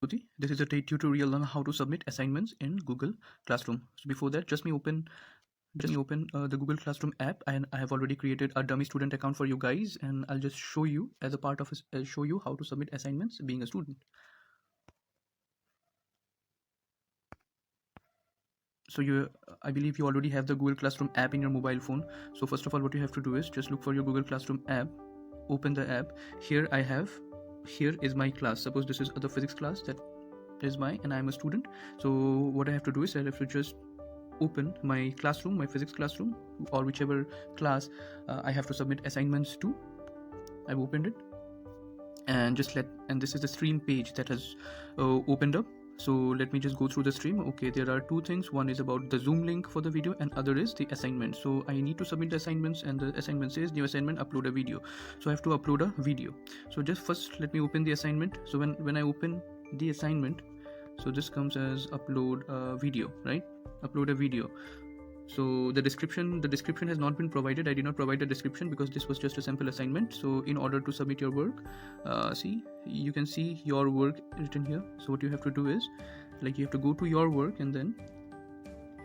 This is a tutorial on how to submit assignments in Google Classroom. So before that, just me open the Google Classroom app, and I have already created a dummy student account for you guys, and I'll just show you as a part of show you how to submit assignments being a student. So I believe you already have the Google Classroom app in your mobile phone. So first of all, what you have to do is just look for your Google Classroom app, open the app. Here is my class. Suppose this is the physics class that is mine, and I'm a student. So what I have to do is I have to just open my classroom, my physics classroom, or whichever class I have to submit assignments to. I've opened it, and this is the stream page that has opened up. So let me just go through the stream. Okay, there are two things. One is about the Zoom link for the video, and other is the assignment. So I need to submit the assignments, and the assignment says new assignment, upload a video. So I have to upload a video. So just first let me open the assignment. So when I open the assignment, so this comes as upload a video, right? Upload a video. So the description has not been provided. I did not provide a description because this was just a sample assignment. So in order to submit your work, you can see your work written here. So what you have to do is, like, you have to go to your work and then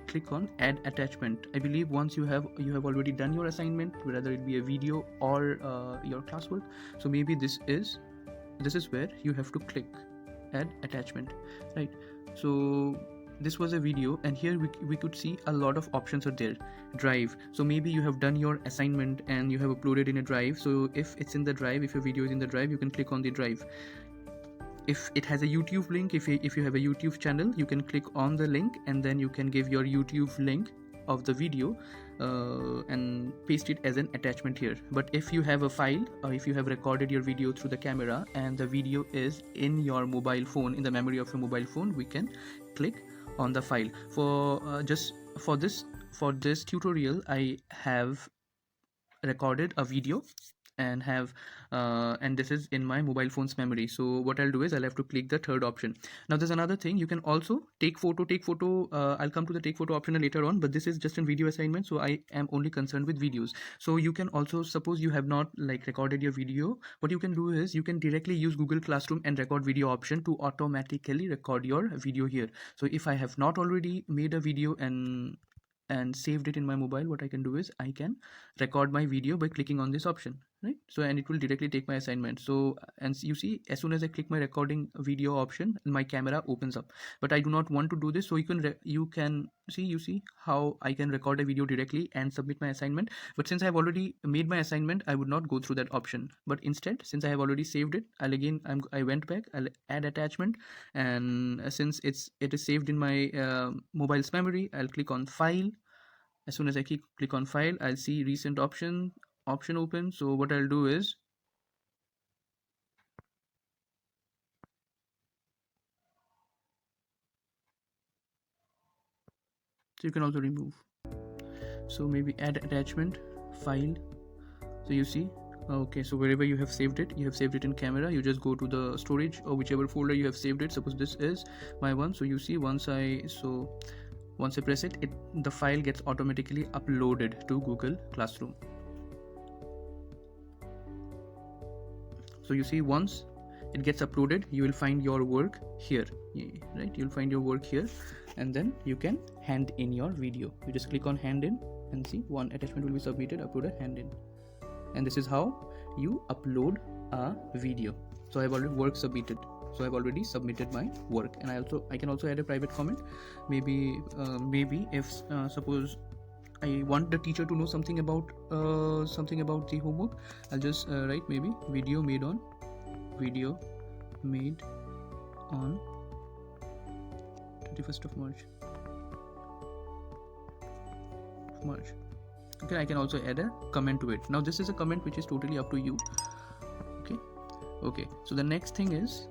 click on add attachment. I believe once you have already done your assignment, whether it be a video or your classwork. So maybe this is where you have to click add attachment, right? So this was a video, and here we could see a lot of options are there. Drive. So maybe you have done your assignment and you have uploaded in a drive. So if it's in the drive, if your video is in the drive, you can click on the drive. If it has a YouTube link, if you have a YouTube channel, you can click on the link, and then you can give your YouTube link of the video and paste it as an attachment here. But if you have a file, or if you have recorded your video through the camera and the video is in your mobile phone, in the memory of your mobile phone, we can click on the file. For this tutorial, I have recorded a video and this is in my mobile phone's memory. So what I'll do is I'll have to click the third option. Now there's another thing, you can also take photo. I'll come to the take photo option later on, but this is just a video assignment, so I am only concerned with videos. So you can also, suppose you have not recorded your video, what you can do is you can directly use Google Classroom and record video option to automatically record your video here. So if I have not already made a video and saved it in my mobile, what I can do is I can record my video by clicking on this option, right? So and it will directly take my assignment. So and you see, as soon as I click my recording video option, my camera opens up. But I do not want to do this, so you can see how I can record a video directly and submit my assignment. But since I have already made my assignment, I would not go through that option. But instead, since I have already saved it, I went back, I'll add attachment, and since it is saved in my mobile's memory, I'll click on file. As soon as I click on file, I'll see recent option open. So what I'll do is so you can also remove. So maybe add attachment, file. So you see, okay, so wherever you have saved it in camera, you just go to the storage or whichever folder you have saved it. Suppose this is my one. So you see, once I press it, the file gets automatically uploaded to Google Classroom. So you see, once it gets uploaded, you will find your work here, right? You'll find your work here, and then you can hand in your video. You just click on hand in, and see, one attachment will be submitted, uploaded, hand in. And this is how you upload a video. So I've already work submitted. So I've already submitted my work, and I can also add a private comment. Maybe if suppose I want the teacher to know something about the homework, I'll just write maybe video made on 31st of March. Okay, I can also add a comment to it. Now this is a comment which is totally up to you. Okay, so the next thing is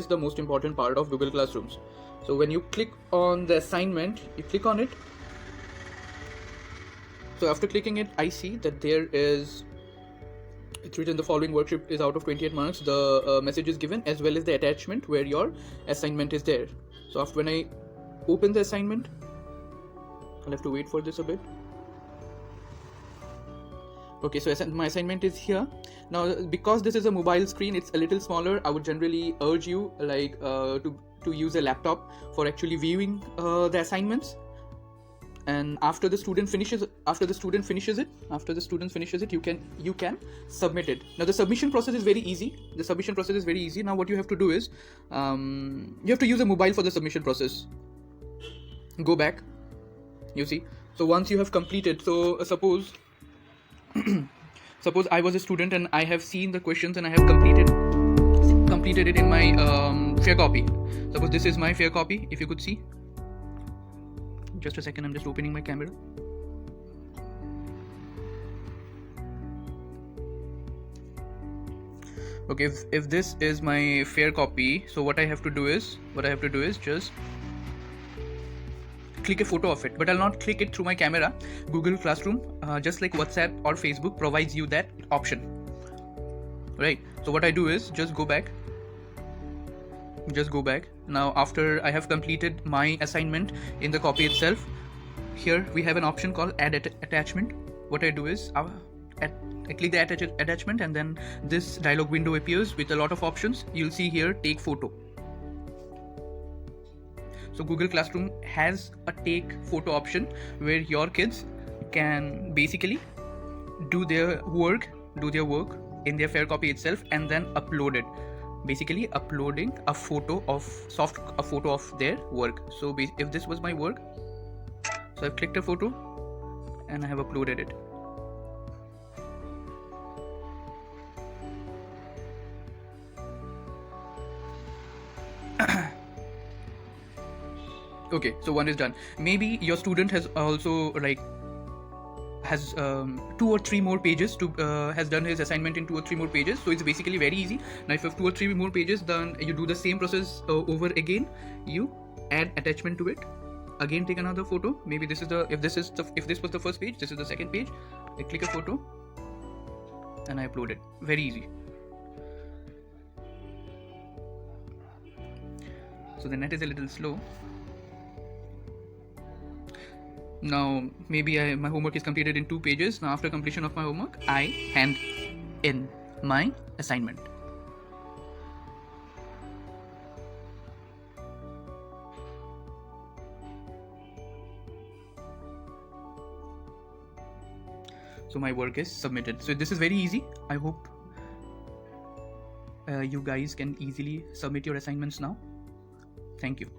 the most important part of Google Classrooms. So when you click on the assignment, you click on it. So after clicking it, I see that it's written the following worksheet is out of 28 marks. The message is given as well as the attachment where your assignment is there. So after when I open the assignment, I'll have to wait for this a bit. Okay, so my assignment is here. Now, because this is a mobile screen, it's a little smaller. I would generally urge you to use a laptop for actually viewing the assignments. And after the student finishes it, you can submit it. Now the submission process is very easy. Now what you have to do is you have to use a mobile for the submission process. Go back, you see. So once you have completed, so suppose I was a student and I have seen the questions and I have completed it in my fair copy. Suppose this is my fair copy, if you could see. Just a second, I'm just opening my camera. Okay, if this is my fair copy, so what I have to do is just click a photo of it, but I'll not click it through my camera. Google Classroom, just like WhatsApp or Facebook, provides you that option, right? So what I do is just go back. Now after I have completed my assignment in the copy itself, here we have an option called add attachment. What I do is I click the attachment, and then this dialog window appears with a lot of options. You'll see here take photo. So Google Classroom has a take photo option where your kids can basically do their work in their fair copy itself and then upload it. Basically uploading a photo of their work. So if this was my work, so I've clicked a photo and I have uploaded it. Okay, so one is done. Maybe your student has also has 2 or 3 more pages to has done his assignment in 2 or 3 more pages. So it's basically very easy. Now if you have 2 or 3 more pages, then you do the same process over again. You add attachment to it. Again take another photo. Maybe this is if this was the first page, this is the second page. I click a photo and I upload it. Very easy. So the net is a little slow. Now maybe my homework is completed in 2 pages. Now after completion of my homework, I hand in my assignment. So my work is submitted. So this is very easy. I hope you guys can easily submit your assignments now. Thank you.